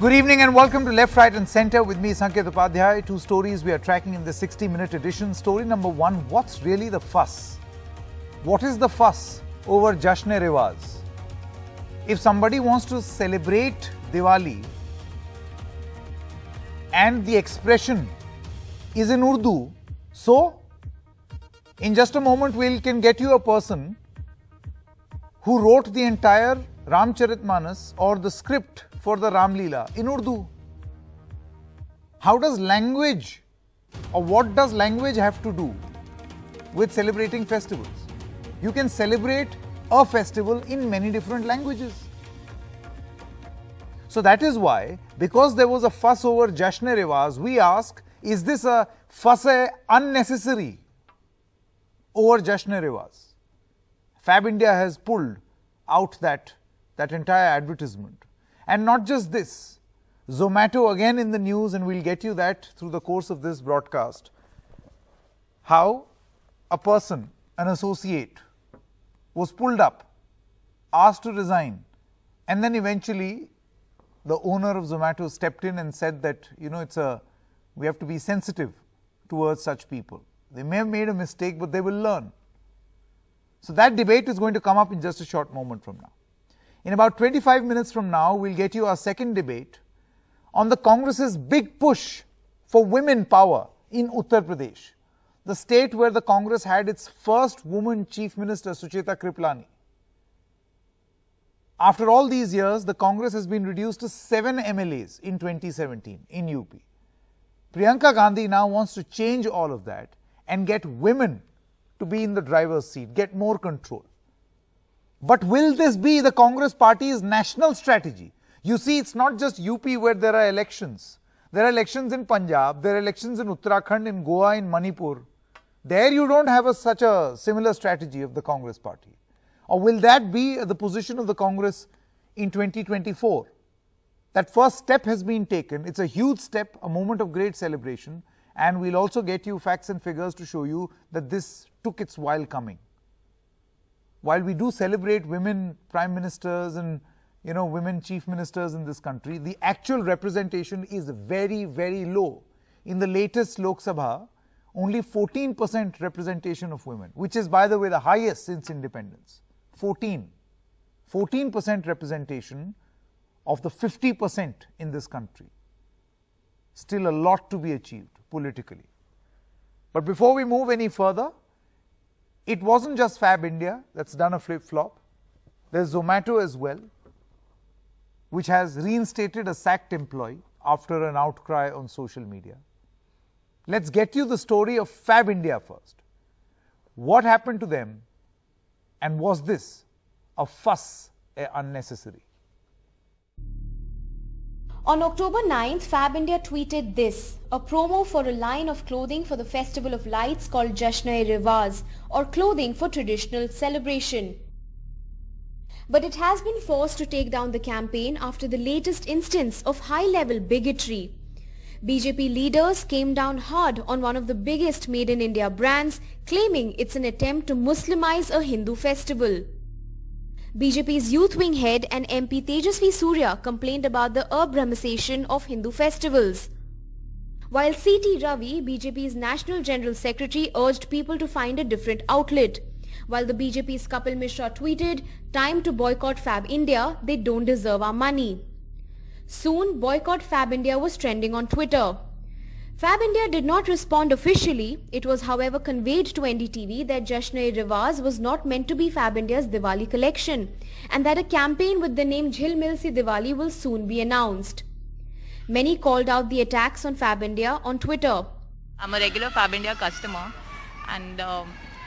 Good evening and welcome to Left, Right and Centre with me, Sanket Upadhyay. Two stories we are tracking in the 60-minute edition. Story number one, what's really the fuss? What is the fuss over Jashn-e-Riwaaz? If somebody wants to celebrate Diwali and the expression is in Urdu, so in just a moment we can get you a person who wrote the entire Ramcharitmanas or the script for the Ram Leela in Urdu. How does language or what does language have to do with celebrating festivals? You can celebrate a festival in many different languages. So that is why, because there was a fuss over Jashn-e-Riwaaz, we ask, is this a fuss unnecessary over Jashn-e-Riwaaz? Fab India has pulled out that entire advertisement. And not just this, Zomato again in the news, and we'll get you that through the course of this broadcast. How a person, an associate, was pulled up, asked to resign, and then eventually the owner of Zomato stepped in and said that, we have to be sensitive towards such people. They may have made a mistake, but they will learn. So that debate is going to come up in just a short moment from now. In about 25 minutes from now, we'll get you our second debate on the Congress's big push for women power in Uttar Pradesh, the state where the Congress had its first woman Chief Minister, Sucheta Kriplani. After all these years, the Congress has been reduced to 7 MLAs in 2017 in UP. Priyanka Gandhi now wants to change all of that and get women to be in the driver's seat, get more control. But will this be the Congress party's national strategy? You see, it's not just UP where there are elections. There are elections in Punjab, there are elections in Uttarakhand, in Goa, in Manipur. There you don't have such a similar strategy of the Congress party. Or will that be the position of the Congress in 2024? That first step has been taken. It's a huge step, a moment of great celebration. And we'll also get you facts and figures to show you that this took its while coming. While we do celebrate women prime ministers and women chief ministers in this country, the actual representation is very, very low. In the latest Lok Sabha, only 14% representation of women, which is, by the way, the highest since independence. 14% representation of the 50% in this country. Still a lot to be achieved politically. But before we move any further, it wasn't just Fab India that's done a flip-flop. There's Zomato as well, which has reinstated a sacked employee after an outcry on social media. Let's get you the story of Fab India first. What happened to them, and was this a fuss unnecessary? On October 9th, Fab India tweeted this, a promo for a line of clothing for the Festival of Lights called Jashn-e-Riwaaz, or clothing for traditional celebration. But it has been forced to take down the campaign after the latest instance of high-level bigotry. BJP leaders came down hard on one of the biggest Made in India brands, claiming it's an attempt to Muslimize a Hindu festival. BJP's youth wing head and MP Tejasvi Surya complained about the Abrahmization of Hindu festivals. While C.T. Ravi, BJP's National General Secretary, urged people to find a different outlet. While the BJP's Kapil Mishra tweeted, "Time to boycott Fab India, they don't deserve our money." Soon, Boycott Fab India was trending on Twitter. Fab India did not respond officially. It was, however, conveyed to NDTV that Jashn-e-Riwaaz was not meant to be Fab India's Diwali collection and that a campaign with the name Jhil Mil Si Diwali will soon be announced. Many called out the attacks on Fab India on Twitter. I'm a regular Fab India customer, and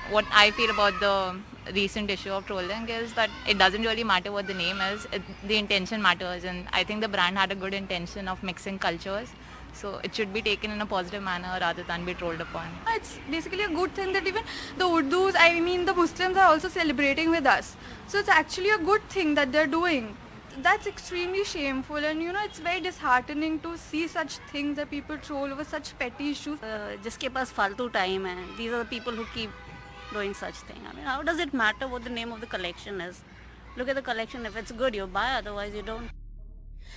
what I feel about the recent issue of trolling is that it doesn't really matter what the name is, the intention matters, and I think the brand had a good intention of mixing cultures. So it should be taken in a positive manner rather than be trolled upon. It's basically a good thing that even the Urdus, the Muslims are also celebrating with us. So it's actually a good thing that they're doing. That's extremely shameful, and it's very disheartening to see such things that people troll over such petty issues. Just keep us faltu time, and these are the people who keep doing such thing. How does it matter what the name of the collection is? Look at the collection. If it's good, you buy, otherwise you don't.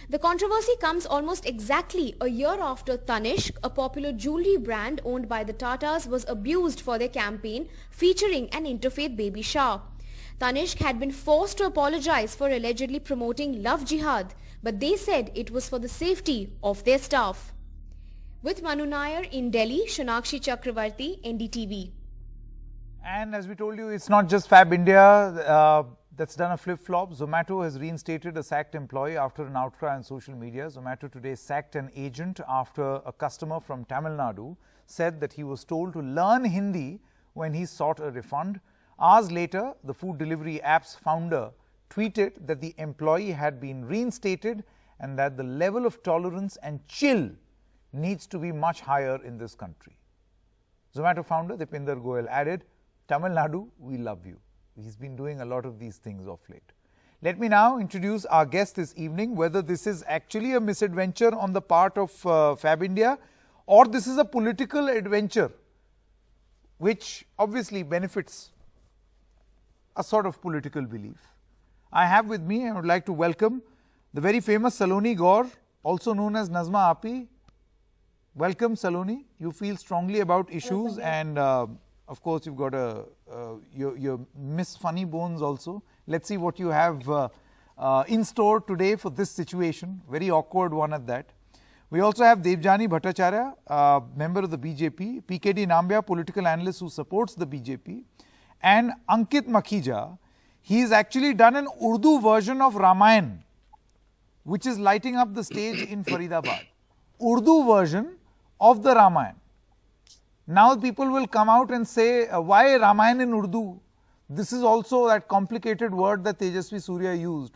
The controversy comes almost exactly a year after Tanishq, a popular jewelry brand owned by the Tatas, was abused for their campaign featuring an interfaith baby shower. Tanishq had been forced to apologize for allegedly promoting love jihad, but they said it was for the safety of their staff. With Manu Nair in Delhi, Shonakshi Chakravarti, NDTV. And as we told you, it's not just Fab India that's done a flip-flop. Zomato has reinstated a sacked employee after an outcry on social media. Zomato today sacked an agent after a customer from Tamil Nadu said that he was told to learn Hindi when he sought a refund. Hours later, the food delivery app's founder tweeted that the employee had been reinstated and that the level of tolerance and chill needs to be much higher in this country. Zomato founder Dipinder Goyal added, "Tamil Nadu, we love you." He's been doing a lot of these things of late. Let me now introduce our guest this evening, whether this is actually a misadventure on the part of Fab India or this is a political adventure which obviously benefits a sort of political belief. I have with me, I would like to welcome the very famous Saloni Gaur, also known as Nazma Api. Welcome, Saloni. You feel strongly about issues and of course, you've got your Miss Funny Bones also. Let's see what you have in store today for this situation. Very awkward one at that. We also have Debjani Bhattacharya, member of the BJP, PKD Nambia, political analyst who supports the BJP, and Ankit Makhija. He's actually done an Urdu version of Ramayan, which is lighting up the stage in Faridabad. Urdu version of the Ramayan. Now people will come out and say, why Ramayan in Urdu? This is also that complicated word that Tejasvi Surya used,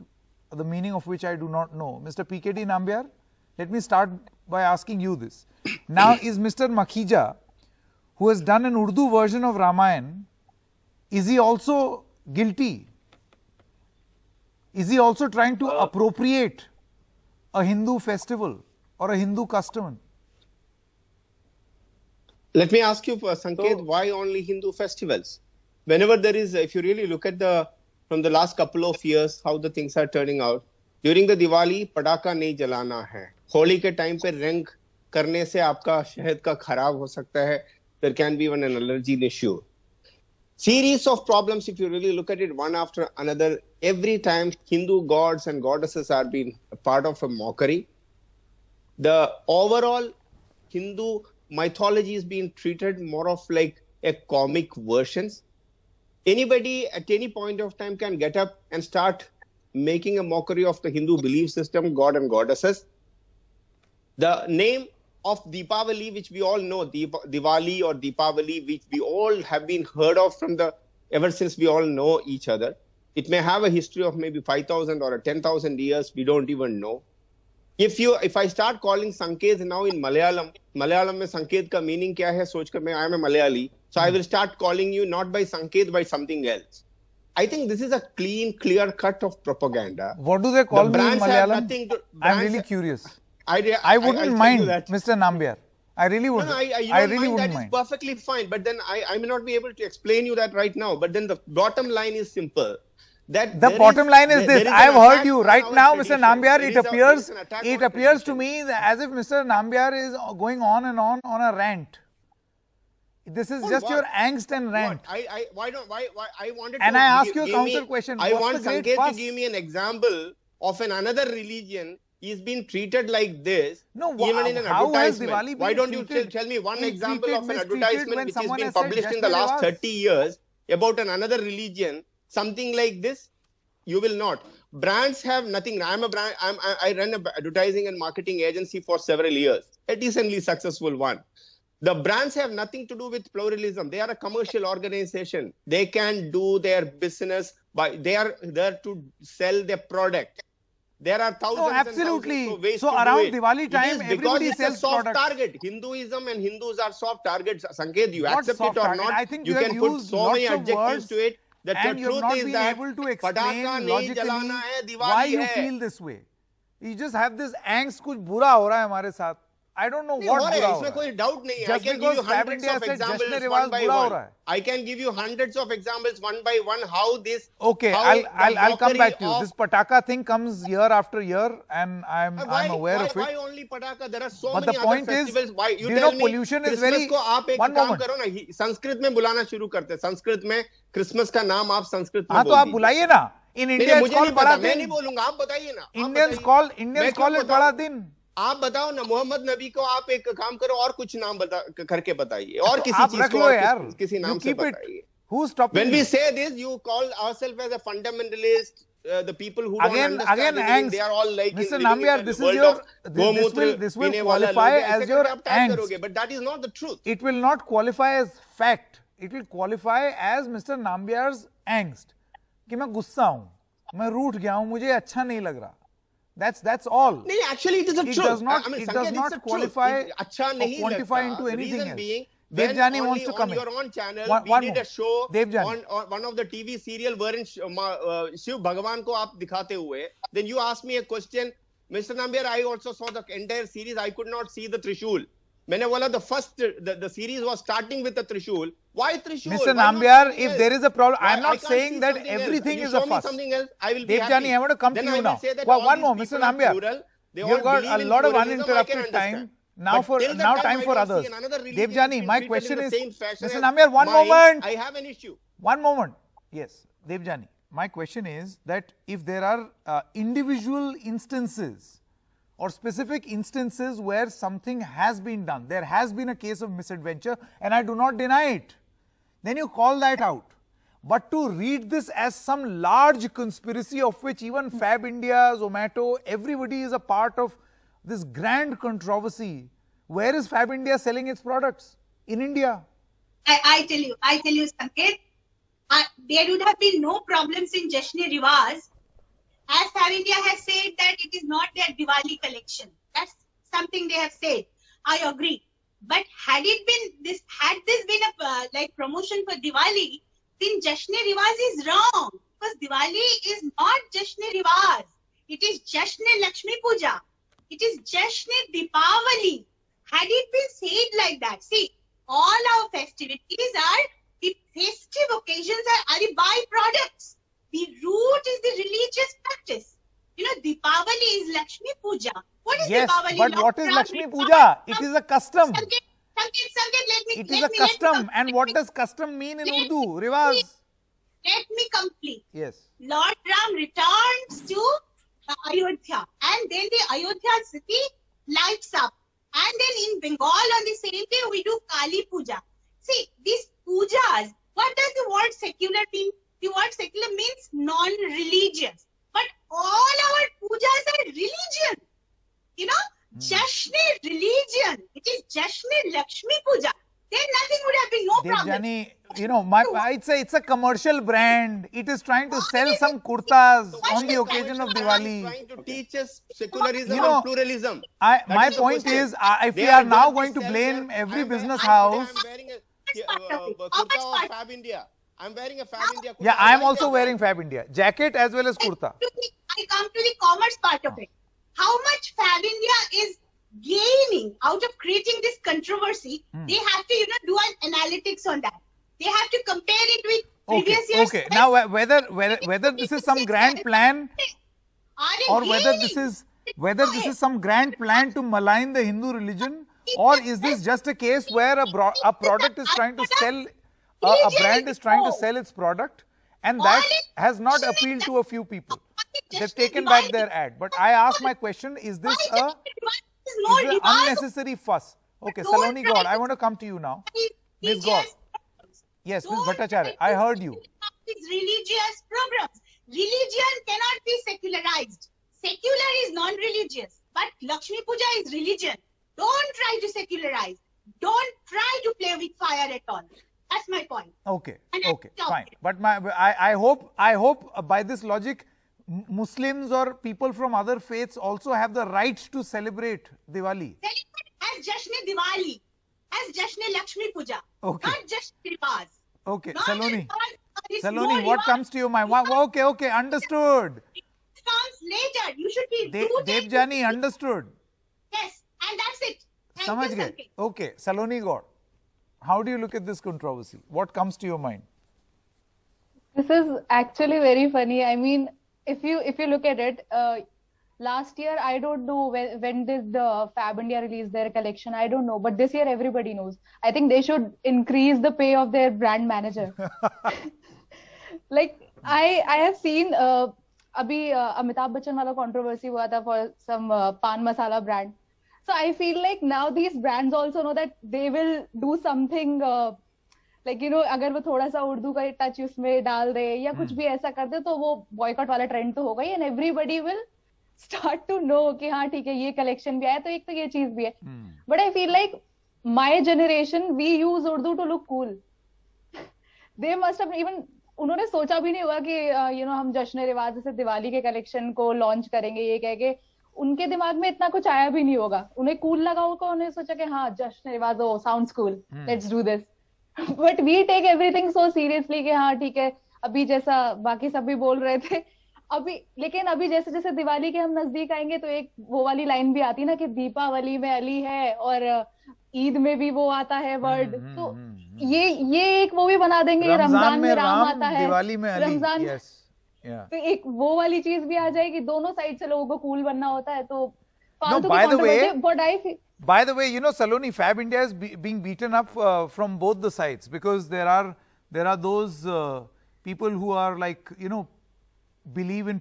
the meaning of which I do not know. Mr. PKD Nambiar, let me start by asking you this. Now is Mr. Makhija, who has done an Urdu version of Ramayan, is he also guilty? Is he also trying to appropriate a Hindu festival or a Hindu custom? Let me ask you, Sanket, why only Hindu festivals? Whenever there is, if you really look at from the last couple of years, how the things are turning out. During the Diwali, padaka nahi jalana hai. Holi ke time pe rang karne se aapka shahad ka kharab ho sakta hai. There can be even an allergy issue. Series of problems, if you really look at it one after another, every time Hindu gods and goddesses are being a part of a mockery. The overall Hindu mythology is being treated more of like a comic versions. Anybody at any point of time can get up and start making a mockery of the Hindu belief system, god and goddesses. The name of Deepavali, which we all know, Diwali or Deepavali, which we all have been heard of ever since we all know each other. It may have a history of maybe 5,000 or 10,000 years, we don't even know. If I start calling Sanket now in Malayalam mein Sanket ka meaning kya hai, soch kar I am a Malayali, so I will start calling you not by Sanket, by something else. I think this is a clear cut of propaganda. What do they call me in Malayalam? I'm really curious. I wouldn't mind, Mr. Nambiar. I really wouldn't. I really wouldn't mind. That is perfectly fine, but then I may not be able to explain you that right now. But then the bottom line is simple. That the bottom line is this. I have heard you right now, Mr. Nambiar. It appears to me as if Mr. Nambiar is going on and on a rant. This is just your angst and rant. I wanted and to I ask you a counter question. I want Sanket to give me an example of another religion is being treated like this, no, even in an how advertisement. Has Diwali been Why don't you treated, tell me one example of an advertisement which has been has published in the last 30 years about another religion, something like this? You will not. Brands have nothing. I run an advertising and marketing agency for several years, a decently successful one. The brands have nothing to do with pluralism. They are a commercial organization. They can do their business they are there to sell their product. There are thousands absolutely. And thousands of ways so to around do it. Diwali time, everybody sells it's a soft products. target. Hinduism and Hindus are soft targets. Sanket, you What accept soft it or target? not, I think you can put so many adjectives to it. That and the you have truth not is been that able to explain logically why you feel this way. You just have this angst, कुछ बुरा हो रहा है हमारे साथ. I don't know नहीं, what हो रहा है, बुरा हो इसमें रहा कोई है. डाउट नहीं है. I Just can give because you Fab hundreds India of said examples जश्न one रिवाज by बुरा हो one. रहा है. I can give you hundreds of examples one by one how this. Okay, how I'll come mockery back to you. of- This Pataka thing comes year after year, and I'm aware of why it. only Pataka? There are so But many the other point is, festivals. Why do you you tell know me? pollution is Christmas very. को आप एक One काम moment. करो ना, संस्कृत में बुलाना शुरू करते हैं. संस्कृत में क्रिसमस का नाम आप संस्कृत में हाँ तो बोल आप दीजिए. बुलाइए ना. In नहीं, India, it's मुझे called नहीं पता, बड़ा मैं नहीं दिन. बोलूंगा, आप बताइए ना. आप Indians बताइए. call मैं क्यों it बताऊं? बड़ा दिन. आप बताओ ना, मोहम्मद नबी को आप एक काम करो और कुछ नाम बता करके बताइए, और तो किसी आप चीज रख को लो और यार. किसी You नाम से keep it. बताइए. Who's stopping When we you? say this, you call ourselves as a fundamentalist. The people who don't Again, understand anything, angst. they are all like Mr. living Nambiar, in the this is world your. of This गोमूत्र this will पीने वाला qualify लोग हैं. as ऐसे your करके आप tag angst. करोगे, but that is not the truth. It will not qualify as fact. It will qualify as Mr. Nambiar's angst. कि मैं गुस्सा हूँ, मैं रूठ गया हूँ, मुझे अच्छा नहीं लग रहा. That's all. नहीं, actually it is the It truth. does not. I mean, It Sanket, does it's not the truth. qualify It अच्छा or नहीं quantify लगता. into The anything reason else. being, when Devjani only wants to on come in. your own channel One we did more. a show Devjani. on one of the TV serial wherein Shiv भगवान को आप दिखाते हुए, then you asked me a question, Mr. Nambiar, I also saw the entire series. I could not see the Trishul. मैंने बोला the series was starting with the Trishul. Why Trishul? Mr. Why not Nambiar, something if else? there is a problem, Why- I'm I not can't saying see that something else. everything You is show a me fuss. something else, I will be Devjani, happy. I want to come Then to I you will now. say that One all more, these Mr. people are Nambiar. plural. They You've all got believe a in lot of pluralism, I can uninterrupted understand. time. Now But till that now time time I for can others. see another religion Devjani, my treated question in the is, same fashion Mr. as Nambiar, one mine. moment. I have an issue. One moment. Yes, Devjani. My question is that if there are individual instances or specific instances where something has been done, there has been a case of misadventure, and I do not deny it, then you call that out. But to read this as some large conspiracy of which even Fab India, Zomato, everybody is a part of this grand controversy. Where is Fab India selling its products? In India. I tell you, Sanket, there would have been no problems in Jashn-e Riwaz, as Fab India has said that it is not their Diwali collection. That's something they have said. I agree. But had this been a like promotion for Diwali, then Jashn-e Riwaz is wrong, because Diwali is not Jashn-e Riwaz. It is Jashn-e Lakshmi Puja. It is Jashn-e Deepavali. Had it been said like that, see, all our festivities are, the festive occasions are the byproducts. The root is the religious practice. You know, Deepavali is Lakshmi Puja. What is Yes, Deepavali? but Lord what is Ram Lakshmi returned Puja? It from- is a custom. Sanket, let me. It is a custom. And what does custom mean in Urdu? Riwaz. Let me complete. Yes. Lord Ram returns to Ayodhya, and then the Ayodhya city lights up. And then in Bengal on the same day we do Kali Puja. See, these pujas, what does the word secular mean? The word secular means non-religious. But all our pujas are religion. You know, Jashn-e religion. It is Jashn-e Lakshmi Puja. Then nothing would have been, no problem. Devjani, you know, it's a commercial brand. It is trying to sell some kurtas on the occasion of Diwali. Trying to teach us secularism You know, and pluralism. My is the point question. is, if They we are now going going to sell blame their- every I'm business wearing- house. I'm wearing a part of it? How kurta much of part? Fab India. I'm wearing a Fab India kurta. Yeah, I am like also that. wearing Fab India. Jacket as well as kurta. I come to the commerce part of it. How much Fab India is gaining out of creating this controversy? They have to, do an analytics on that. They have to compare it with Okay, previous years. okay. Now, whether this is some grand plan or whether this is some grand plan to malign the Hindu religion, or is this just a case where a product is trying to sell, a brand is trying to sell its product, and that has not appealed to a few people. They've taken back their ad. But I ask my question: is this an unnecessary fuss? Okay, Saloni God, I want to come to you now. Ms. Gaur. Yes, Ms. Bhattacharya, I heard you. These religious programs. Religion cannot be secularized. Secular is non-religious, but Lakshmi Puja is religion. Don't try to secularize. Don't try to play with fire at all. That's my point. Okay, And I okay, stop fine. it. But I hope by this logic, Muslims or people from other faiths also have the right to celebrate Diwali. Celebrate as Jashn-e Diwali, as Jashn-e Lakshmi Puja, Okay. not just Rivaz. Okay, Not Saloni. Rivaz, there is Saloni, no what Rivaz. comes to your mind? Okay, understood. It comes later. You should be rooted. Devjani, understood. Yes, and that's it. समझ you, गए. Sanket. Okay, Saloni Gaur, how do you look at this controversy? What comes to your mind? This is actually very funny. I mean, if you look at it, last year I don't know when did the Fab India release their collection. I don't know, but this year everybody knows. I think they should increase the pay of their brand manager. Like I have seen अभी अमिताभ बच्चन वाला controversy हुआ था for some pan masala brand. So I feel like now these brands also know that they will do something. Like you know, अगर वो थोड़ा सा उर्दू का touch उसमें डाल दे या कुछ भी ऐसा कर दे तो वो बॉयकॉट वाला ट्रेंड तो होगा ही and everybody will start to know कि हाँ ठीक है ये कलेक्शन भी आया तो एक तो ये चीज भी है. But I feel like my generation we use Urdu to look cool. They must have even उन्होंने सोचा भी नहीं होगा कि हम जश्न रिवाज जैसे दिवाली के कलेक्शन को लॉन्च करेंगे ये कह के उनके दिमाग में इतना कुछ आया भी नहीं होगा. उन्हें कूल लगा होगा. उन्हें सोचा कि हाँ जश्न रिवाज oh sounds cool let's do this. But we take everything so seriously कि हाँ ठीक है अभी जैसा बाकी सब भी बोल रहे थे अभी लेकिन अभी जैसे जैसे दिवाली के हम नजदीक आएंगे तो एक वो वाली लाइन भी आती ना कि दीपावली में अली है और ईद में भी वो आता है वर्ड. तो ये एक वो भी बना देंगे. रमजान में राम आता है, दिवाली में अली. रमजान Yes. Yeah. तो एक वो वाली चीज भी आ जाएगी. दोनों साइड से लोगों को कूल बनना होता है तो फालतू by की the way- controversy. But I feel By the way, Saloni, Fab India is being beaten up from both the sides because there are those people who are like believe in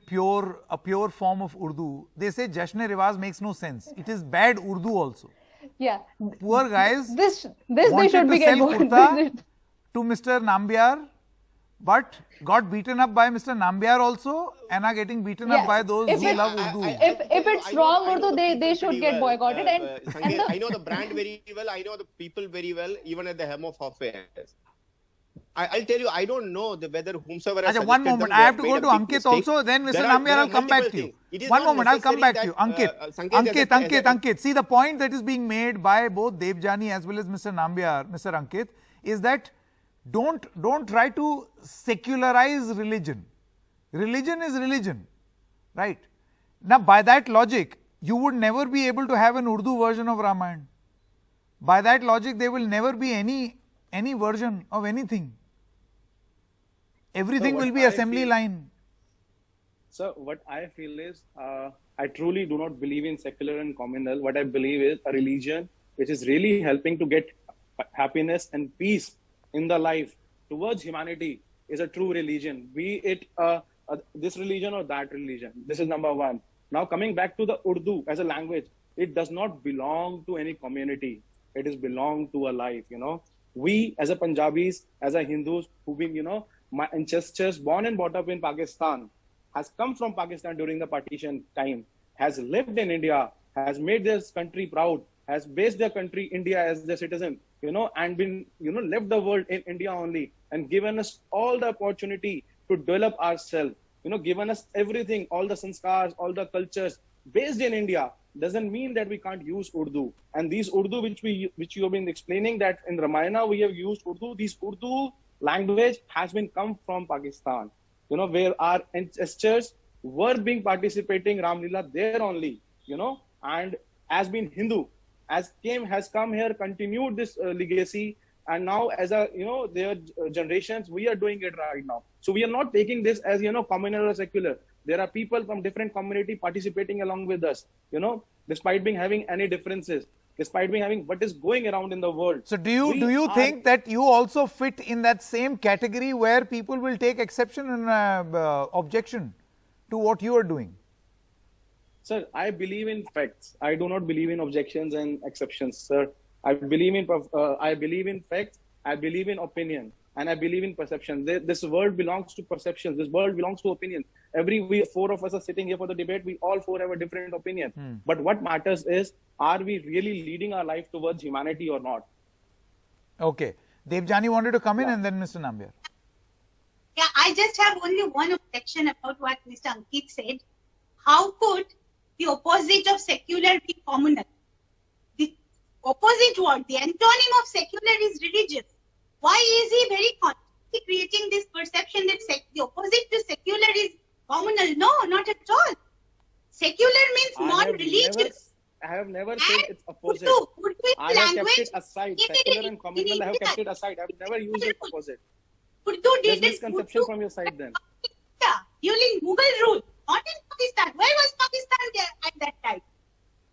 a pure form of Urdu. They say Jashn-e-Riwaz makes no sense. It is bad Urdu also. yeah, Poor guys this they wanted should to be sell getting kurta to Mr. Nambiar, but got beaten up by Mr. Nambiar also and are getting beaten up Yeah. by those If who it- love Urdu. If it's wrong Urdu, they should pretty get well. boycotted. Sanket, I know the brand very well. I know the people very well, even at the helm of affairs. I'll tell you, I don't know whether whomsoever has Acha, one suggested moment, them, I they have to made go a to big Ankit mistake. also, then Mr. There Nambiar, are I'll come back to multiple you. things. It is One not moment, I'll come necessary back to you. that, Ankit, Sanket, Ankit. See, the point that is being made by both Devjani as well as Mr. Nambiar, Mr. Ankit, is that don't try to secularize religion. Religion is religion, right? Now, by that logic, you would never be able to have an Urdu version of Ramayana. By that logic, there will never be any version of anything. Everything So will what be I assembly feel- line. So what I feel is, I truly do not believe in secular and communal. What I believe is a religion which is really helping to get happiness and peace in the life towards humanity is a true religion. Be it this religion or that religion. This is number one. Now coming back to the Urdu as a language, it does not belong to any community. It is belong to a life. We as a Punjabis, as a Hindus, who've been my ancestors born and brought up in Pakistan, has come from Pakistan during the partition time, has lived in India, has made this country proud, has based their country India as their citizen, and been, left the world in India only, and given us all the opportunity to develop ourselves, given us everything, all the sanskars, all the cultures based in India, doesn't mean that we can't use Urdu. And these Urdu which you have been explaining that in Ramayana we have used Urdu, these Urdu language has been come from Pakistan, where our ancestors were being participating Ram Leela there only, and has been Hindu, has come here, continued this legacy, and now as their generations, we are doing it right now. So we are not taking this as, communal or secular. There are people from different community participating along with us, despite being having any differences, despite being having what is going around in the world. So do you think that you also fit in that same category where people will take exception and objection to what you are doing? Sir, I believe in facts. I do not believe in objections and exceptions, sir. I believe in facts. I believe in opinion, and I believe in perception. This world belongs to perceptions. This world belongs to opinions. We four of us are sitting here for the debate. We all four have a different opinion. But what matters is, are we really leading our life towards humanity or not? Okay. Devjani wanted to come in and then Mr. Nambiar. Yeah, I just have only one objection about what Mr. Ankit said. How could the opposite of secular be communal? The opposite word, the antonym of secular is religious. Why is he very consciously creating this perception that the opposite to secular is communal? No, not at all. Secular means non-religious. I have never said it's opposite. Urdu is I have kept language it aside. in Secular and communal, I have India. kept it aside. I have never used it opposite. Urdu There's did it. misconception from your side then. During Mughal rule, not in Pakistan. Where was Pakistan there at that time?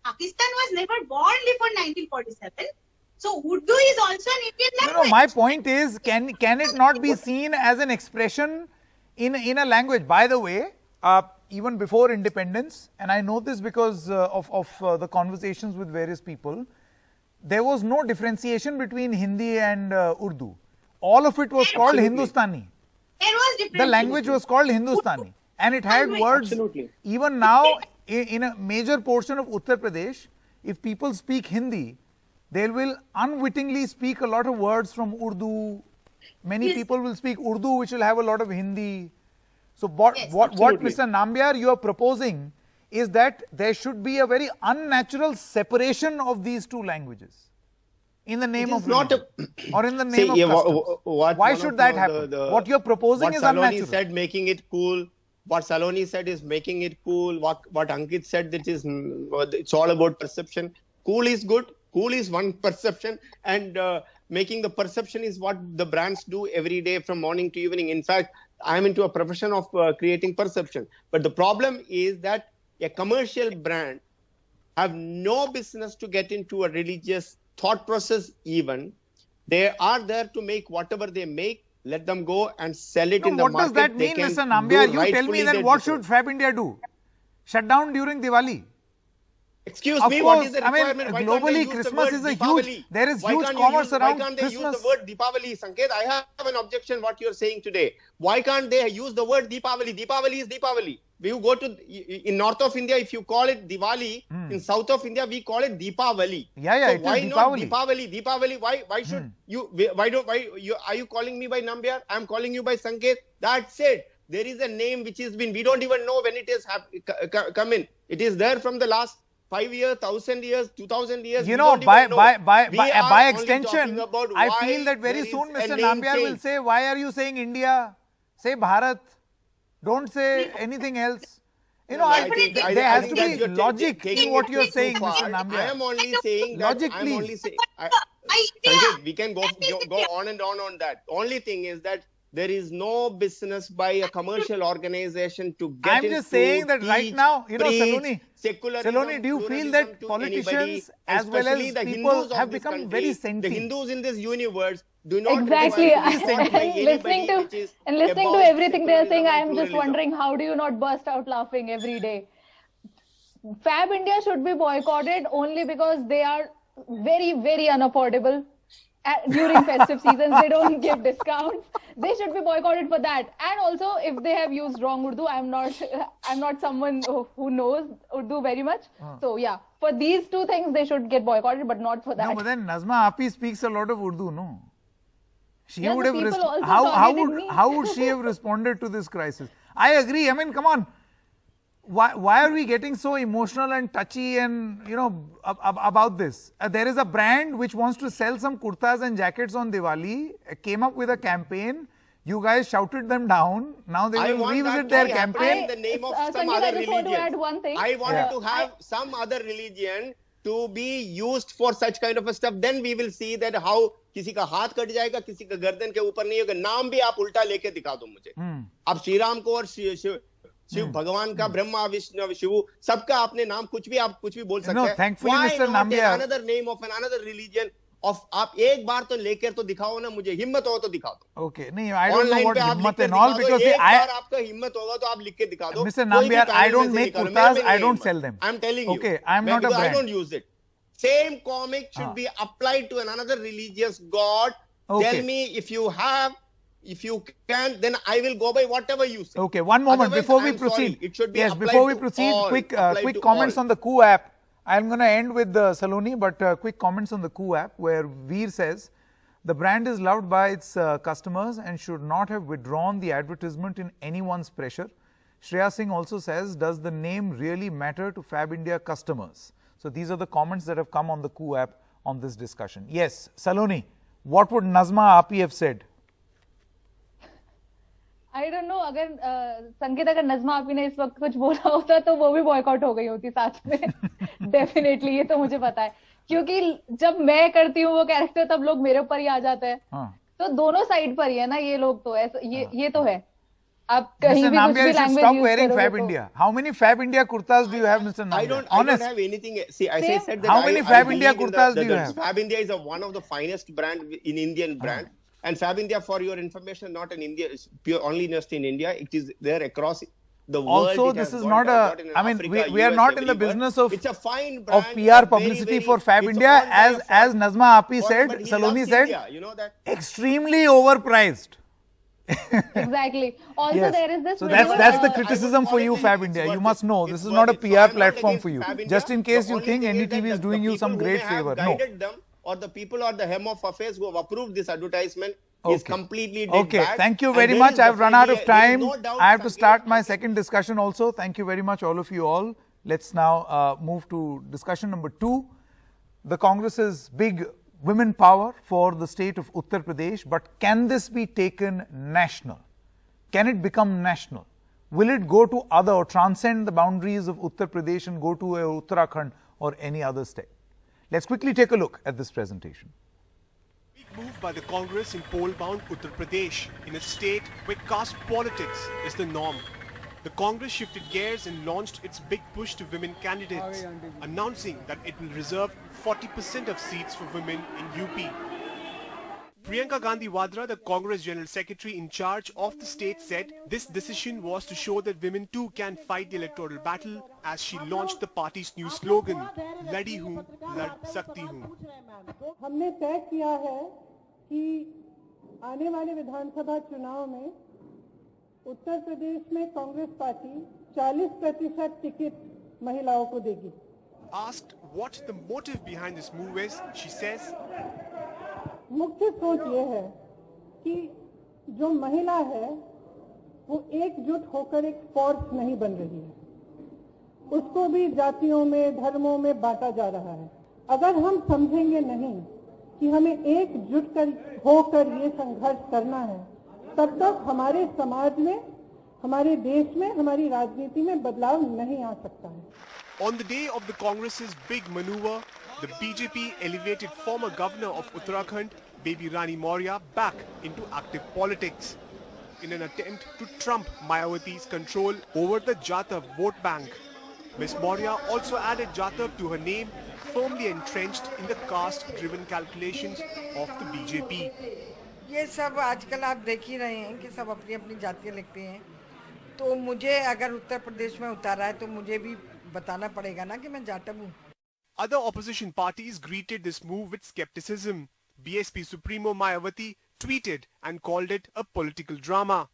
Pakistan was never born before 1947. So Urdu is also an Indian language. No, my point is, can it not be seen as an expression in a language? By the way, even before independence, and I know this because of the conversations with various people, there was no differentiation between Hindi and Urdu. All of it was called Hindustani. There was difference. The language was called Hindustani, and it had words. Absolutely. Even now, in a major portion of Uttar Pradesh, if people speak Hindi, they will unwittingly speak a lot of words from Urdu. Many people will speak Urdu, which will have a lot of Hindi. So what Absolutely. Mr. Nambiar, you are proposing is that there should be a very unnatural separation of these two languages in the name It is of not religion, or in the See, name of yeah, customs. what Why one should of that the- happen? the- What you are proposing what is Saloni unnatural. said, making it cool. What Saloni said is making it cool. What Ankit said, that is, it's all about perception. Cool is good. Cool is one perception, and making the perception is what the brands do every day from morning to evening. In fact, I am into a profession of creating perception. But the problem is that a commercial brand have no business to get into a religious thought process even. They are there to make whatever they make. Let them go and sell it No, in the what market. does that They mean, can Mr. do Nambiar? You tell rightfully me then their what business. should Fab India do? Shut down during Diwali? Excuse Of me, course, what is the I mean, requirement? Why can't they globally, use the Christmas word is a Deepavali? huge- there is Why huge can't you commerce use- around Why can't they use Christmas? the word Deepavali? Sanket, I have an objection what you are saying today. Why can't they use the word Deepavali? Deepavali is Deepavali. You go to, in north of India, if you call it Diwali, in south of India, we call it Deepavali. Yeah, so it is why not Deepavali. Deepavali, why should you, are you calling me by Nambiar? I'm calling you by Sanket. That's it. There is a name which has been, we don't even know when it has come in. It is there from the last 5 years, 1,000 years, 2,000 years. You we know, don't by even know. We are by only extension, talking about I why feel that very there soon is a Mr. name Nambiar will change. say, why are you saying India? Say Bharat. Don't say anything else. You know, I think I there has to think that be you're logic taking in what it you're too saying, far. Mr. Nambiar. I am only saying that. Logic, I'm please. only saying. India. Sanket, we can go on and on that. Only thing is that there is no business by a commercial organization to get I'm just saying that right now, you know, Saloni, secularism, do you feel pluralism that to politicians anybody, as well as especially the people Hindus of have this become country, very the sentient? Hindus in this universe do not Exactly. require to be taught by And listening anybody to which is and listening to about everything they are saying, secularism I and am just pluralism. wondering, how do you not burst out laughing every day? Fab India should be boycotted only because they are very, very unaffordable. During festive seasons, they don't give discounts. They should be boycotted for that. And also, if they have used wrong Urdu, I'm not someone who knows Urdu very much. So yeah, for these two things, they should get boycotted, but not for that. No, but then Nazma Api speaks a lot of Urdu, no? She Yeah, would so have people also how targeted me. would she have responded to this crisis? I agree. I mean, come on. Why are we getting so emotional and touchy and, you know, about this? There is a brand which wants to sell some kurtas and jackets on Diwali, came up with a campaign. You guys shouted them down. Now they I will want revisit that their to happen campaign. in the name of some Sanket, other I just want to religion. add one thing. I wanted Yeah. to have some other religion to be used for such kind of a stuff. Then we will see that how किसी का हाथ cut जाएगा, किसी का गर्दन के ऊपर नहीं होगा. नाम भी आप उल्टा लेके दिखा दो मुझे. आप श्री राम को और शिव भगवान का ब्रह्मा विष्णु शिव सबका आपने नाम कुछ भी बोल सकते No, हैं. thankfully, Why Mr. not Nambiar- another name of another religion of आप एक बार तो लेकर तो दिखाओ ना मुझे. हिम्मत हो तो दिखा दो. Okay, no, I don't know online what पे आप लिख himmat के and all दिखा दो. because एक I, बार आपका हिम्मत होगा तो आप लिख के दिखा दो. Mr. कोई भी Nambiar, I panel don't में से make निकालो. kurtas, मेरे में I नहीं don't हिम्मत. sell them. I'm telling you. Okay, I'm not a I brand. don't use it. Same comic should be applied to another religious god. Okay. Tell me if you can, then I will go by whatever you say. Okay, one moment Otherwise, before we I'm sorry. proceed. It should be Yes, applied before we to proceed, all, quick applied to comments all. on the Coup app. I'm going to end with Saloni, but quick comments on the Coup app where Veer says, the brand is loved by its customers and should not have withdrawn the advertisement in anyone's pressure. Shreya Singh also says, does the name really matter to Fab India customers? So these are the comments that have come on the Coup app on this discussion. Yes, Saloni, what would Nazma Api have said? I don't know, अगर संकेत, अगर नजमा आपी ने इस वक्त कुछ बोला होता तो वो भी बॉयकॉट हो गई होती साथ में। डेफिनेटली, ये तो मुझे पता है, क्योंकि जब मैं करती हूँ वो कैरेक्टर तब लोग मेरे ऊपर ही आ जाते हैं। तो दोनों साइड पर ही है ना ये लोग, तो ऐसा ये तो है। आप कहीं भी कुछ भी लैंग्वेज stop यूज wearing करोगे Fab तो। India. How many Fab India kurtas do you have, Mr. Nambiar? I don't Honest. have anything. See, I said that How many Fab India believe in kurtas do you the have? Fab India is one of the finest brand in Indian brand. And Fab India, for your information, not in India, it's pure only just in India. It is there across the world. Also, It this has is got- not a, got in I mean, Africa, we are US, not in the everywhere. business of It's a fine brand. PR very, publicity very- for Fab it's India, owned by a as Nazma Api said, but he Saloni loves said, India, you know that. extremely overpriced. Exactly. Also, Yes. there is this. So video, that's the I criticism would for you, honestly, Fab it's India. You worth must it. know It's this is worth not a it. So PR I'm not platform against for you. Fab India. Just in case The you only think thing is NDTV is that doing the you some people who great may have favor. No. guided them, or the people or the hem of affairs who have approved this advertisement is Okay. completely dead Okay, bad. thank you And very there much. is I've run out of definitely- there is time. no doubt I have to Sanket, start my second discussion also. Thank you very much, all of you all. Let's now move to discussion number 2. The Congress's big women power for the state of Uttar Pradesh, but can this be taken national? Can it become national? Will it go to other or transcend the boundaries of Uttar Pradesh and go to Uttarakhand or any other state? Let's quickly take a look at this presentation. Big move by the Congress in poll-bound Uttar Pradesh, in a state where caste politics is the norm. The Congress shifted gears and launched its big push to women candidates, announcing that it will reserve 40% of seats for women in UP. Priyanka Gandhi Vadra, the Congress General Secretary in charge of the state, said this decision was to show that women too can fight the electoral battle as she launched the party's new slogan, Ladi Hoon, Lad Sakti Hoon. हमने तय किया है कि आने वाले विधानसभा चुनाव में उत्तर प्रदेश में कांग्रेस पार्टी 40% टिकट महिलाओं को देगी। Asked what the motive behind this move is, she says, मुख्य सोच ये है कि जो महिला है वो एकजुट होकर एक फोर्स नहीं बन रही है, उसको भी जातियों में, धर्मों में बांटा जा रहा है। अगर हम समझेंगे नहीं कि हमें एकजुट होकर ये संघर्ष करना है, तब तक हमारे समाज में, हमारे देश में, हमारी राजनीति में बदलाव नहीं आ सकता है। On the day of the Congress's big maneuver, the BJP elevated former governor of Uttarakhand, Baby Rani Maurya, back into active politics in an attempt to trump Mayawati's control over the Jatav vote bank. Ms. Maurya also added Jatav to her name, firmly entrenched in the caste-driven calculations of the BJP. ये सब आजकल आप देख ही रहे हैं कि सब अपनी अपनी जातियाँ लिखते हैं, तो मुझे अगर उत्तर प्रदेश में उतारा है तो मुझे भी बताना पड़ेगा ना कि मैं जाटव हूँ। Other opposition parties greeted this move with skepticism. BSP Supremo Mayawati tweeted and called it a political drama.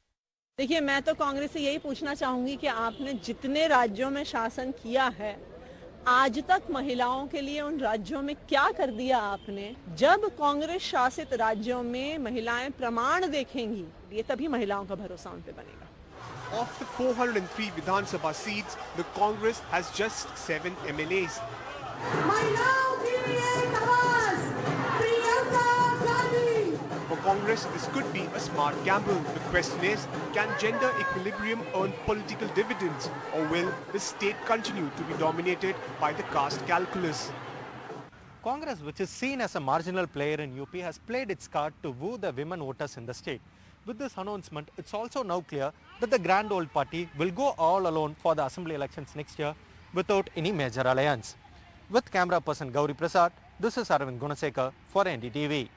देखिए, मैं तो कांग्रेस से यही पूछना चाहूंगी कि आपने जितने राज्यों में शासन किया है, आज तक महिलाओं के लिए उन राज्यों में क्या कर दिया आपने? जब कांग्रेस शासित राज्यों में महिलाएं प्रमाण देखेंगी, ये तभी महिलाओं का भरोसा उन पे बनेगा। Of the 403 Vidhan Sabha seats, the Congress has just 7 MLAs. For Congress, this could be a smart gamble. The question is, can gender equilibrium earn political dividends, or will the state continue to be dominated by the caste calculus? Congress, which is seen as a marginal player in UP, has played its card to woo the women voters in the state. With this announcement, it's also now clear that the Grand Old Party will go all alone for the assembly elections next year without any major alliance. With camera person Gauri Prasad, this is Arvind Gunasekar for NDTV.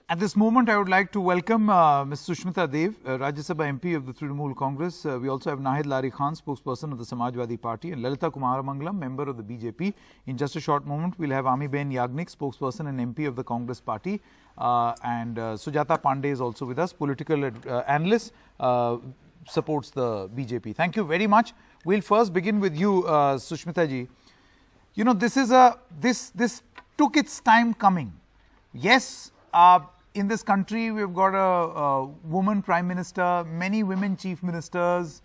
At this moment, I would like to welcome Ms. Sushmita Dev, Rajya Sabha MP of the Trinamool Congress. We also have Nahid Lari Khan, spokesperson of the Samajwadi Party, and Lalita Kumaramangalam, member of the BJP. In just a short moment, we'll have Ami Ben Yagnik, spokesperson and MP of the Congress Party. And Sujata Pandey is also with us, political analyst, supports the BJP. Thank you very much. We'll first begin with you, Sushmita ji. You know, this took its time coming. Yes, in this country, we've got a woman prime minister, many women chief ministers.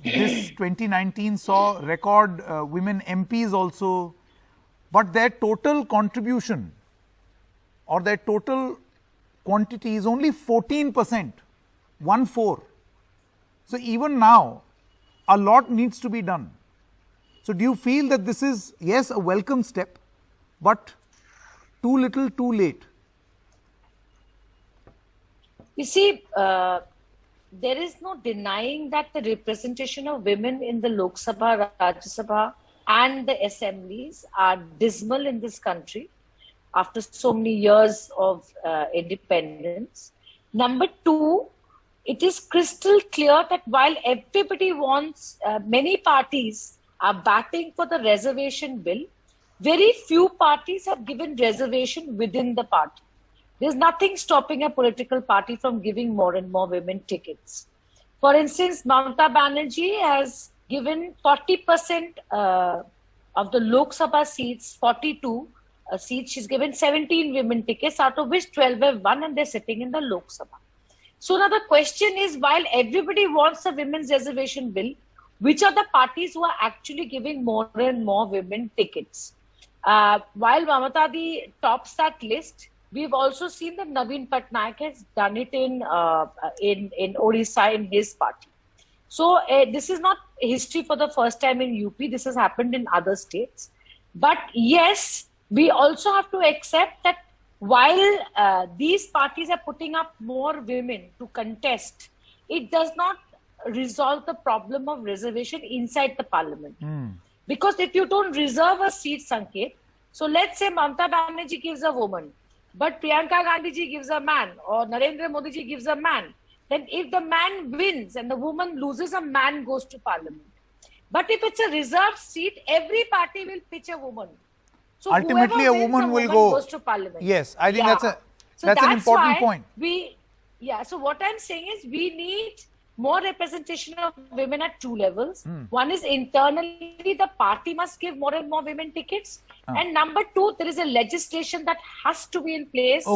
This 2019 saw record women MPs also, but their total contribution or their total quantity is only 14% 1-4. So even now, a lot needs to be done. So do you feel that this is, yes, a welcome step, but too little, too late? You see, there is no denying that the representation of women in the Lok Sabha, Rajya Sabha and the assemblies are dismal in this country after so many years of independence. Number two, it is crystal clear that while everybody wants, many parties are batting for the reservation bill, very few parties have given reservation within the party. There's nothing stopping a political party from giving more and more women tickets. For instance, Mamata Banerjee has given 40% of the Lok Sabha seats, 42 seats. She's given 17 women tickets, out of which 12 have won and they're sitting in the Lok Sabha. So now the question is, while everybody wants a women's reservation bill, which are the parties who are actually giving more and more women tickets? While Mamata Di tops that list, we've also seen that Naveen Patnaik has done it in Odisha in his party. So this is not history for the first time in UP. This has happened in other states. But yes, we also have to accept that while these parties are putting up more women to contest, it does not resolve the problem of reservation inside the parliament. Because if you don't reserve a seat, Sanket, so let's say Mamata Banerjee gives a woman, but Priyanka Gandhi ji gives a man, or Narendra Modi ji gives a man, then if the man wins and the woman loses, a man goes to parliament. But if it's a reserved seat, every party will pitch a woman. So ultimately, a woman will go. Goes to parliament. Yes, I think that's an important point. So what I'm saying is, we need more representation of women at two levels. One is internally, the party must give more and more women tickets. And number two, there is a legislation that has to be in place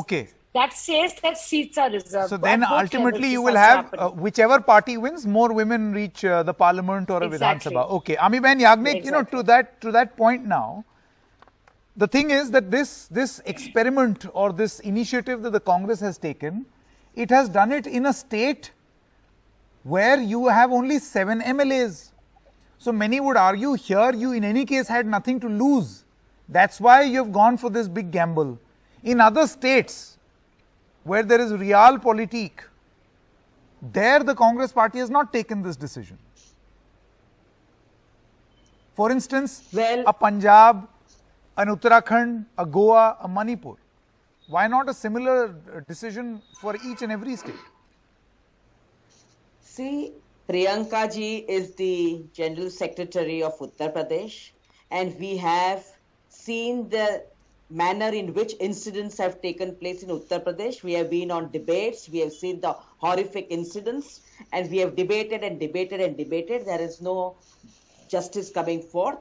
that says that seats are reserved. So then ultimately you will have, whichever party wins, more women reach the parliament or a Vidhan Sabha. Okay, Amiben Yagnik, to that point now, the thing is that this experiment or this initiative that the Congress has taken, it has done it in a state where you have only 7 MLAs. So many would argue here you in any case had nothing to lose. That's why you have gone for this big gamble. In other states where there is realpolitik, there the Congress party has not taken this decision. For instance, a Punjab, an Uttarakhand, a Goa, a Manipur. Why not a similar decision for each and every state? See, Priyanka ji is the General Secretary of Uttar Pradesh, and we have seen the manner in which incidents have taken place in Uttar Pradesh. We have been on debates, we have seen the horrific incidents, and we have debated and debated and debated. There is no justice coming forth.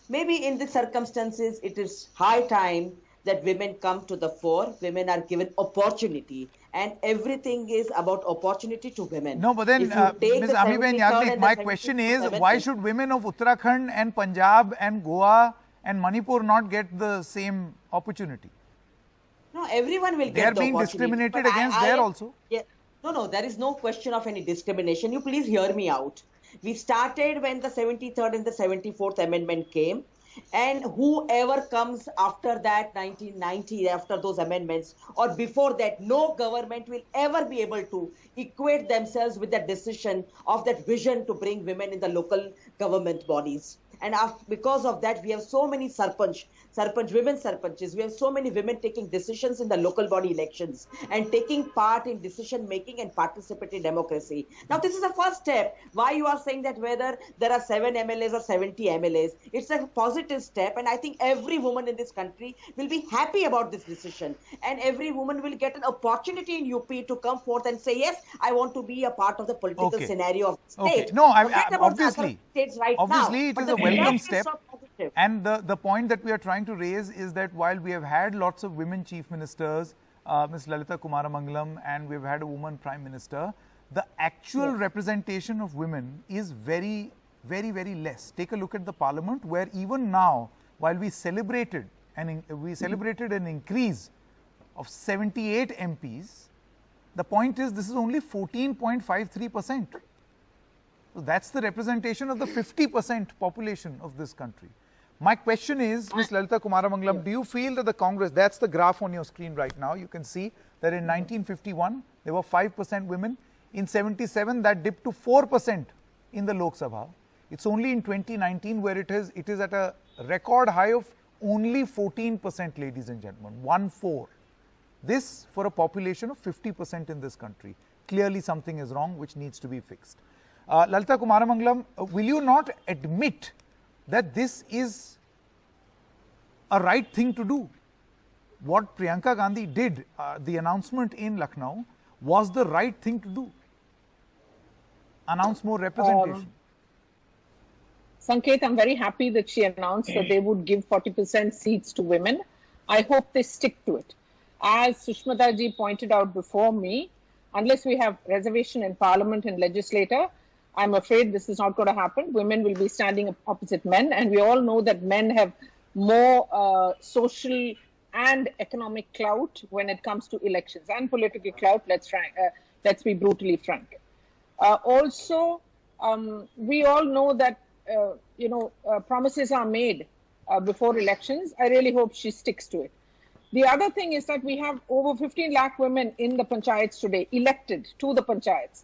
Maybe in the circumstances, it is high time that women come to the fore. Women are given opportunity, and everything is about opportunity to women. No, but then, Ms. Amiben Yagnik, my question is, why should women of Uttarakhand and Punjab and Goa and Manipur not get the same opportunity? No, everyone will get the opportunity. They are being discriminated against there also. Yeah, no, there is no question of any discrimination. You please hear me out. We started when the 73rd and the 74th Amendment came. And whoever comes after that, 1990, after those amendments, or before that, no government will ever be able to equate themselves with the decision of that vision to bring women in the local government bodies. And because of that, we have so many women sarpanches. We have so many women taking decisions in the local body elections and taking part in decision making and participatory democracy. Now, this is the first step. Why you are saying that whether there are 7 MLAs or 70 MLAs, it's a positive step. And I think every woman in this country will be happy about this decision. And every woman will get an opportunity in UP to come forth and say, yes, I want to be a part of the political scenario of the state. No, obviously, it is a welcome step. And the point that we are trying to raise is that while we have had lots of women chief ministers, Ms. Lalita Kumaramangalam, and we've had a woman prime minister, the actual representation of women is very, very, very less. Take a look at the parliament, where even now, while we celebrated an increase of 78 MPs, The point is, this is only 14.53%. So that's the representation of the 50% population of this country. My question is, Ms. Lalitha Kumaramangalam, do you feel that the Congress, that's the graph on your screen right now, you can see that in 1951, there were 5% women. In 77, that dipped to 4% in the Lok Sabha. It's only in 2019 where it is at a record high of only 14%, ladies and gentlemen, 1-4. This for a population of 50% in this country. Clearly something is wrong which needs to be fixed. Lalitha Kumaramangalam, will you not admit that this is a right thing to do? What Priyanka Gandhi did, the announcement in Lucknow, was the right thing to do. Announce more representation. Sanket, I'm very happy that she announced that they would give 40% seats to women. I hope they stick to it. As Sushmita ji pointed out before me, unless we have reservation in parliament and legislature, I'm afraid this is not going to happen. Women will be standing opposite men, and we all know that men have more social and economic clout when it comes to elections and political clout. Let's be brutally frank. Also, we all know that promises are made before elections. I really hope she sticks to it. The other thing is that we have over 15 lakh women in the panchayats today, elected to the panchayats,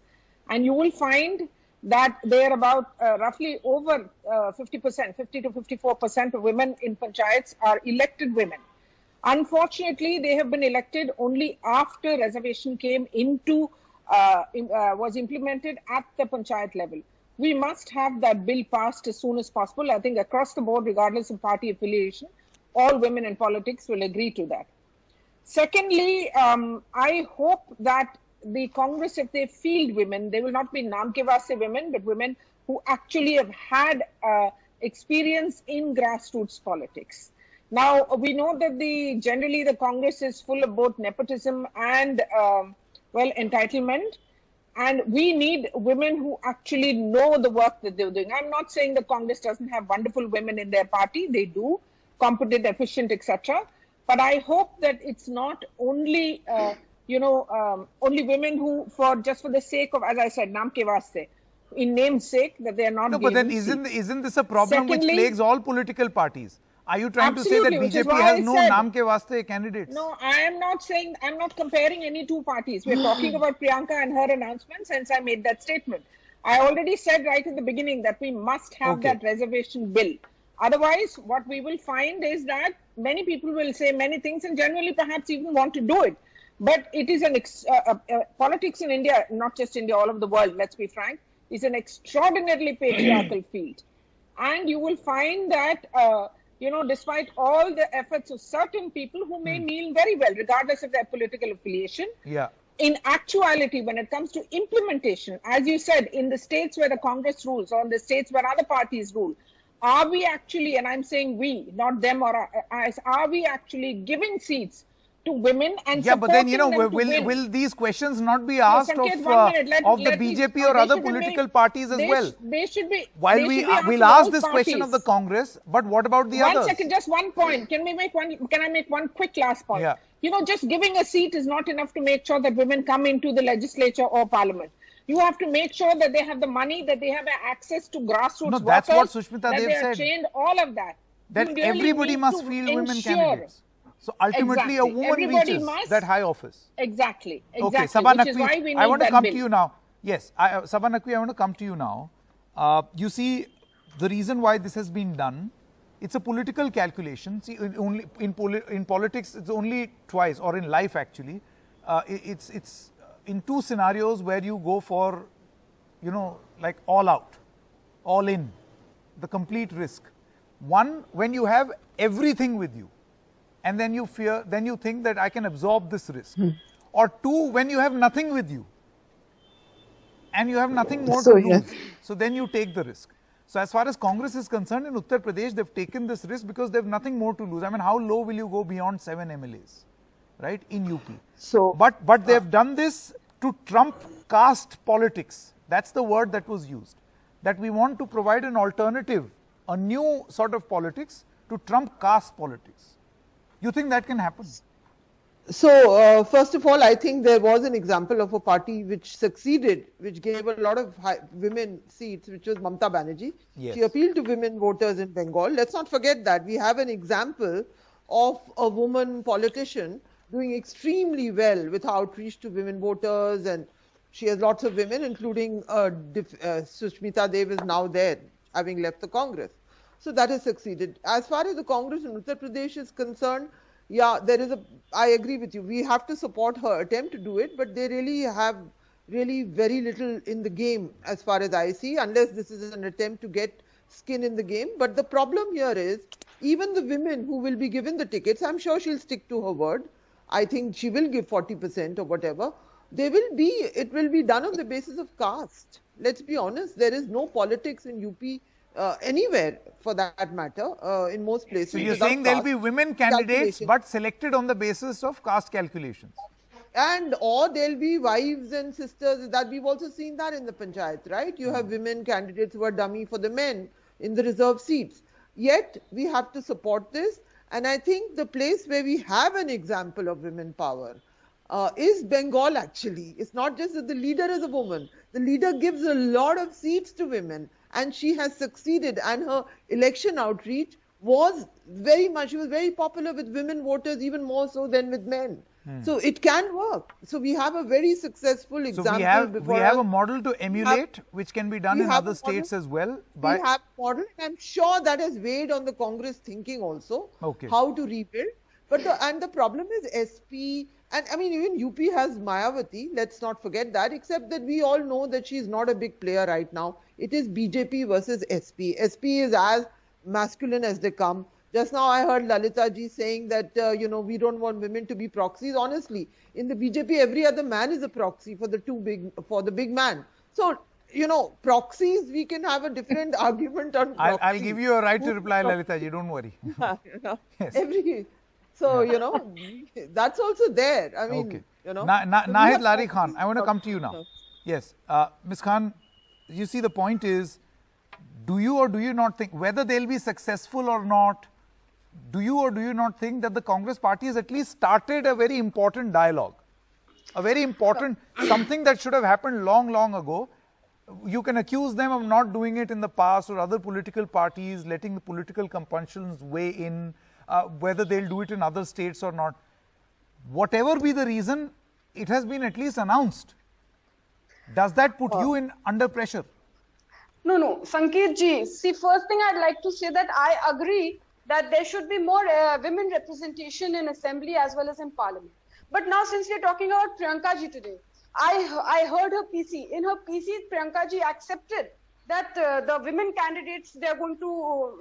and you will find that they are about roughly over 50%, 50 to 54% of women in panchayats are elected women. Unfortunately, they have been elected only after reservation came into, was implemented at the panchayat level. We must have that bill passed as soon as possible. I think across the board, regardless of party affiliation, all women in politics will agree to that. Secondly, I hope that the Congress, if they field women, they will not be Naam Ke Vaaste women, but women who actually have had experience in grassroots politics. Now, we know that generally the Congress is full of both nepotism and, entitlement. And we need women who actually know the work that they're doing. I'm not saying the Congress doesn't have wonderful women in their party. They do, competent, efficient, etc. But I hope that it's not only only women who, just for the sake of, as I said, Naam Ke Vaaste, in name's sake, that they are not. No, but then isn't this a problem which plagues all political parties? Are you trying to say that BJP has no Naam Ke Vaaste candidates? No, I am not saying, I'm not comparing any two parties. We're talking about Priyanka and her announcement since I made that statement. I already said right in the beginning that we must have that reservation bill. Otherwise, what we will find is that many people will say many things and generally perhaps even want to do it. But it is politics in India, not just India, all over the world, let's be frank, is an extraordinarily patriarchal field. And you will find that, despite all the efforts of certain people who may mean very well, regardless of their political affiliation, in actuality, when it comes to implementation, as you said, in the states where the Congress rules or in the states where other parties rule, are we actually, and I'm saying we, not them or us, are we actually giving seats to women and but then will these questions not be asked of the BJP or other political parties as well? They should be. While we'll ask this question of the Congress, but what about the others? 1 second, just 1 point. Can I make one quick last point? Just giving a seat is not enough to make sure that women come into the legislature or parliament. You have to make sure that they have the money, that they have access to grassroots workers. That's what Sushmita Dev said. That they are trained, all of that. That really everybody must field women candidates. So ultimately, a woman reaches that high office. Exactly. Okay, Sabha Naqvi, I want to come to you now. Yes, Sabha Naqvi, I want to come to you now. You see, the reason why this has been done, it's a political calculation. See, only in politics, it's only twice, or in life actually, it's in two scenarios where you go for, like all out, all in, the complete risk. One, when you have everything with you, and then you think that I can absorb this risk. Or two, when you have nothing with you and you have nothing more to lose. So then you take the risk. So as far as Congress is concerned, in Uttar Pradesh, they've taken this risk because they have nothing more to lose. I mean, how low will you go beyond 7 MLAs, right, in UP? So, but they've done this to trump caste politics. That's the word that was used. That we want to provide an alternative, a new sort of politics to trump caste politics. You think that can happen? So, first of all, I think there was an example of a party which succeeded, which gave a lot of women seats, which was Mamata Banerjee. Yes. She appealed to women voters in Bengal. Let's not forget that. We have an example of a woman politician doing extremely well with outreach to women voters, and she has lots of women, including Sushmita Dev is now there, having left the Congress. So that has succeeded. As far as the Congress in Uttar Pradesh is concerned, yeah, I agree with you. We have to support her attempt to do it, but they really have very little in the game as far as I see, unless this is an attempt to get skin in the game. But the problem here is, even the women who will be given the tickets, I'm sure she'll stick to her word. I think she will give 40% or whatever. It will be done on the basis of caste. Let's be honest, there is no politics in UP anywhere for that matter, in most places. So you're saying there'll be women candidates but selected on the basis of caste calculations? Or there'll be wives and sisters, that we've also seen that in the panchayat, right? You have women candidates who are dummy for the men in the reserved seats. Yet we have to support this, and I think the place where we have an example of women power is Bengal actually. It's not just that the leader is a woman. The leader gives a lot of seats to women, and she has succeeded, and her election outreach was she was very popular with women voters, even more so than with men. So it can work. So we have a very successful example. So we have a model to emulate, which can be done in other states as well. We have a model, and I'm sure that has weighed on the Congress thinking also, how to rebuild. But the problem is SP, and I mean even UP has Mayawati, let's not forget that, except that we all know that she's not a big player right now. It is BJP versus SP. SP is as masculine as they come. Just now I heard Lalita ji saying that, we don't want women to be proxies. Honestly, in the BJP, every other man is a proxy for the big man. So, proxies, we can have a different argument on proxies. I'll give you a right to reply, Lalita ji, don't worry. Yes. So, that's also there. I mean, Nahid Lari Khan, I want to come to you now. Yes. Ms. Khan, you see the point is, do you or do you not think, whether they'll be successful or not, do you or do you not think that the Congress party has at least started a very important dialogue? A very important, something that should have happened long ago. You can accuse them of not doing it in the past, or other political parties letting the political compulsions weigh in, whether they'll do it in other states or not. Whatever be the reason, it has been at least announced. Does that put you under pressure? No, Sanket ji, see, first thing I'd like to say that I agree that there should be more women representation in assembly as well as in parliament. But now, since we're talking about Priyanka ji today, I heard her PC. In her PC, Priyanka ji accepted that the women candidates, they're going to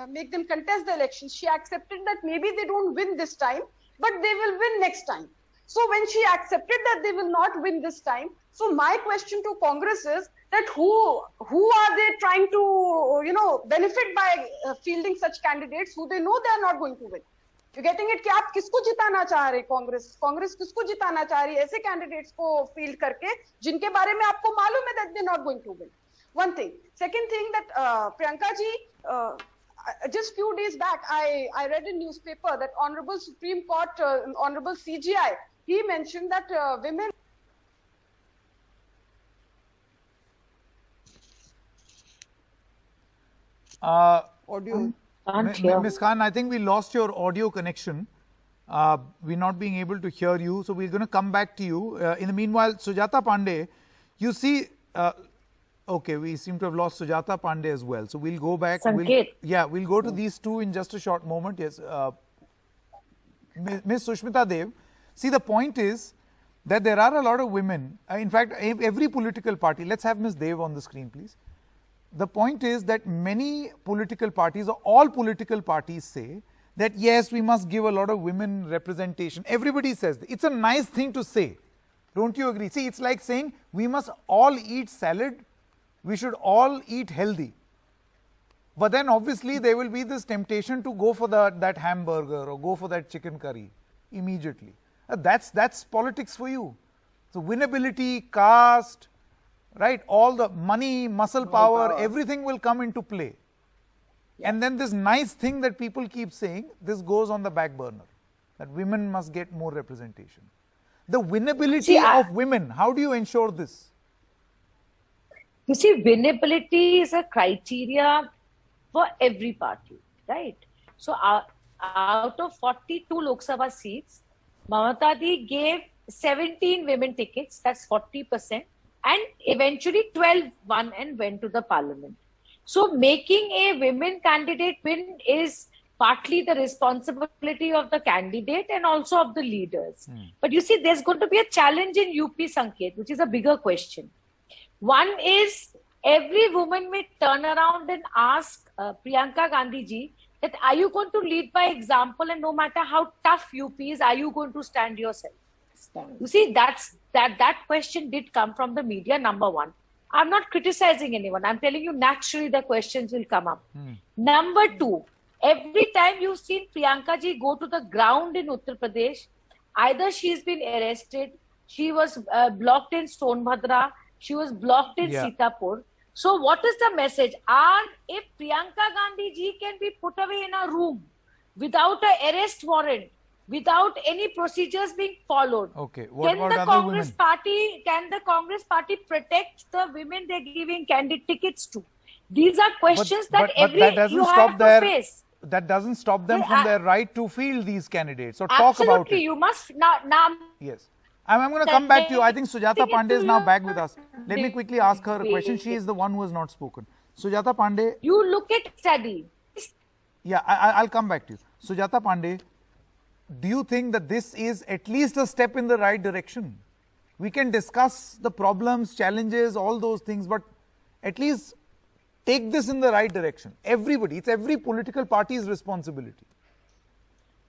make them contest the elections. She accepted that maybe they don't win this time, but they will win next time. So when she accepted that they will not win this time, so my question to Congress is that who are they trying to benefit by fielding such candidates who they know they are not going to win? You're getting it कि आप किसको जिताना चाह रहे कांग्रेस किसको जिताना चाह रही है ऐसे कैंडिडेट्स को फील्ड करके जिनके बारे में आपको मालूम है that they're not going to win. One thing. Second thing, that Priyanka ji, just few days back, I read in newspaper that Honorable Supreme Court, Honorable CGI, he mentioned that women. Audio. Ms. Khan, I think we lost your audio connection. We're not being able to hear you, so we're going to come back to you. In the meanwhile, Sujata Pandey, you see, okay, we seem to have lost Sujata Pandey as well. So we'll go back. We'll go to these two in just a short moment. Yes, Ms. Sushmita Dev. See, the point is that there are a lot of women. In fact, every political party. Let's have Ms. Dev on the screen, please. The point is that many political parties, or all political parties, say that yes, we must give a lot of women representation. Everybody says that. It's a nice thing to say. Don't you agree? See, it's like saying we must all eat salad. We should all eat healthy. But then obviously there will be this temptation to go for that hamburger or go for that chicken curry immediately. That's politics for you. So winnability, caste, right, all the money, muscle power, everything will come into play. And then this nice thing that people keep saying, this goes on the back burner. that women must get more representation. The winnability of women, how do you ensure this? You see, winnability is a criteria for every party, right? So out of 42 Lok Sabha seats, Mamata Di gave 17 women tickets, that's 40%, and eventually 12 won and went to the parliament. So making a women candidate win is partly the responsibility of the candidate and also of the leaders. But you see, there's going to be a challenge in UP, Sanket, which is a bigger question. One is every woman may turn around and ask Priyanka Gandhi ji that are you going to lead by example, and no matter how tough UP is, are you going to stand yourself? You see, that question did come from the media, number one. I'm not criticizing anyone. I'm telling you, naturally the questions will come up. Number two, every time you've seen Priyanka ji go to the ground in Uttar Pradesh, either she's been arrested, she was blocked in Sonbhadra, she was blocked in Sitapur. So what is the message? If Priyanka Gandhi ji can be put away in a room without an arrest warrant, without any procedures being followed, can the Congress party protect the women they're giving candidate tickets to? These are questions that you have to face. That doesn't stop them from their right to field these candidates or talk about it. Absolutely, you must now. Yes. I'm going to come back to you. I think Sujata Pandey is now back with us. Let me quickly ask her a question. She is the one who has not spoken. Sujata Pandey. You look at study. Yeah, I'll come back to you. Sujata Pandey, do you think that this is at least a step in the right direction? We can discuss the problems, challenges, all those things, but at least take this in the right direction. Everybody, it's every political party's responsibility.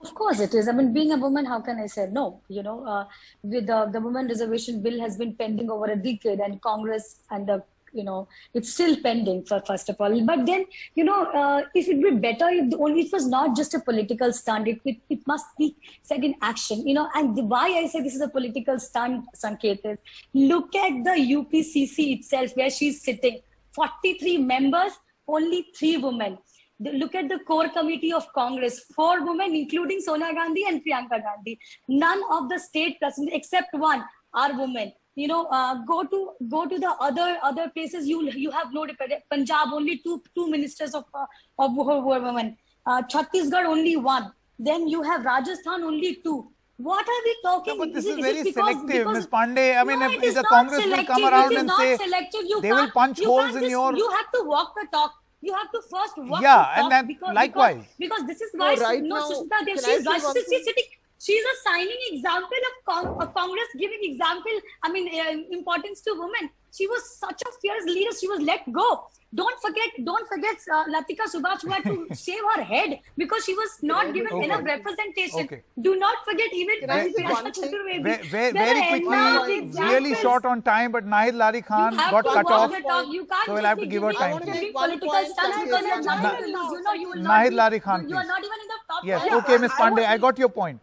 Of course it is. I mean, being a woman, how can I say no? You know, with the women reservation bill has been pending over a decade, and Congress and the, you know, it's still pending for first of all. But then, you know, if it would be better if it was not just a political stunt, it must be said in action, you know. And why I say this is a political stunt, Sanket, is look at the UPCC itself, where she's sitting. 43 members, only 3 women. Look at the core committee of Congress, 4 women, including Sonia Gandhi and Priyanka Gandhi. None of the state presidents, except one, are women. You know, go to the other places. You have no Punjab, only two ministers of women. Chhattisgarh, only 1. Then you have Rajasthan, only 2. What are we talking? No, but this is very selective, Ms. Pandey. I mean, if the Congress will come around and say they will punch holes in your... You have to walk the talk. You have to first walk the talk. Yeah, and then likewise. Because this is why she's a shining example of Congress giving example, I mean, importance to women. She was such a fierce leader. She was let go. Don't forget Latika Subhash, who had to shave her head because she was not given enough representation. Do not forget even very quickly, really short on time, but Nahid Lari Khan got cut off, so we'll have to give her time. Nahid Lari Khan, please. You are not even in the top. Yes, okay, Ms. Pandey, I got your point.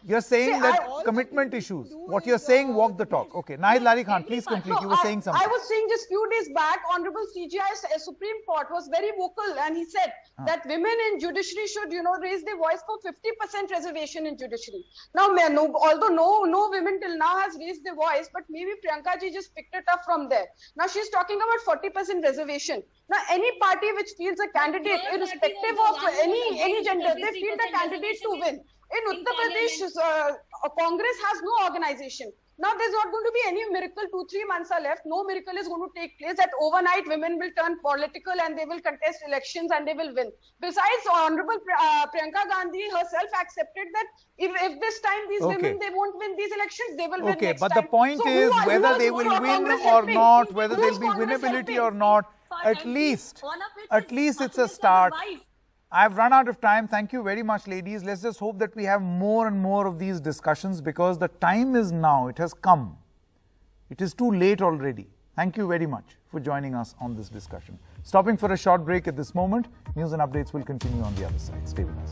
You're saying that commitment issues. What you're saying, walk the talk. Okay, Nahid Lari Khan, please complete. You were saying something. I was saying just few days back, Honorable CJI Supreme Court was very vocal, and he said that women in judiciary should, you know, raise their voice for 50% reservation in judiciary. Now, although no women till now has raised their voice, but maybe Priyanka ji just picked it up from there. Now she's talking about 40% reservation. Now, any party which fields a candidate, irrespective of any gender, they field a candidate to win. In Uttar Pradesh, Congress has no organization. Now, there's not going to be any miracle. 2-3 months are left. No miracle is going to take place that overnight women will turn political and they will contest elections and they will win. Besides, Honorable Priyanka Gandhi herself accepted that if this time these women, they won't win these elections, they will win next but time. the point is whether they will win or not, whether there will be winnability or not, at least it's a start. I've run out of time. Thank you very much, ladies. Let's just hope that we have more and more of these discussions, because the time is now. It has come. It is too late already. Thank you very much for joining us on this discussion. Stopping for a short break at this moment. News and updates will continue on the other side. Stay with us.